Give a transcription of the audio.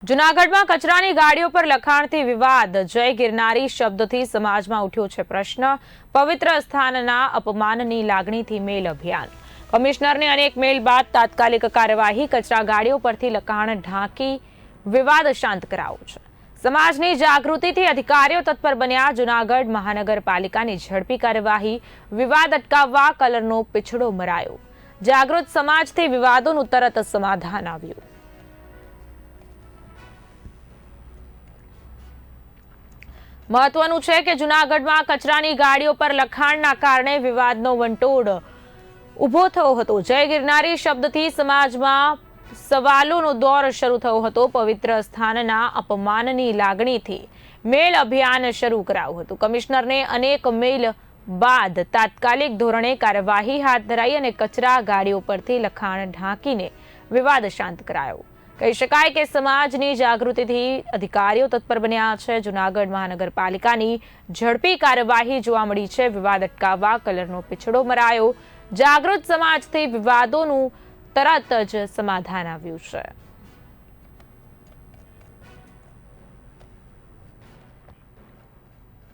જૂનાગઢમાં કચરાની ગાડીઓ પર લખાણથી વિવાદ, જય ગિરનારી શબ્દથી સમાજમાં ઉઠ્યો છે પ્રશ્ન। પવિત્ર સ્થાનના અપમાનની લાગણીથી મેલ અભિયાન। કમિશનરને અનેક મેલ બાદ તાત્કાલિક કાર્યવાહી, કચરા ગાડીઓ પરથી લખાણ ઢાંકી વિવાદ શાંત કરાયો છે। સમાજની જાગૃતિથી અધિકારીઓ તત્પર બન્યા। જૂનાગઢ મહાનગરપાલિકાની ઝડપી કાર્યવાહી, વિવાદ અટકાવવા કલરનો પીછડો મરાયો। જાગૃત સમાજથી વિવાદોનું તરત સમાધાન આવ્યું। મહત્વનું છે કે જૂનાગઢમાં કચરાની ગાડીઓ પર લખાણના કારણે વિવાદનો વંટોળ ઊભો થયો હતો। જય ગિરનારી શબ્દથી સમાજમાં સવાલોનો દોર શરૂ થયો હતો। પવિત્ર સ્થાનના અપમાનની લાગણીથી મેલ અભિયાન શરૂ કરાયું હતું। કમિશનરને અનેક મેલ બાદ તાત્કાલિક ધોરણે કાર્યવાહી હાથ ધરાઈ અને કચરા ગાડીઓ પરથી લખાણ ઢાંકીને વિવાદ શાંત કરાયો। કહી શકાય કે સમાજની જાગૃતિથી અધિકારીઓ તત્પર બન્યા છે। જૂનાગઢ મહાનગરપાલિકાની ઝડપી કાર્યવાહી જોવા મળી છે। વિવાદ અટકાવવા કલરનો પીછડો મરાયો। જાગૃત સમાજથી વિવાદોનું તરત જ સમાધાન આવ્યું છે।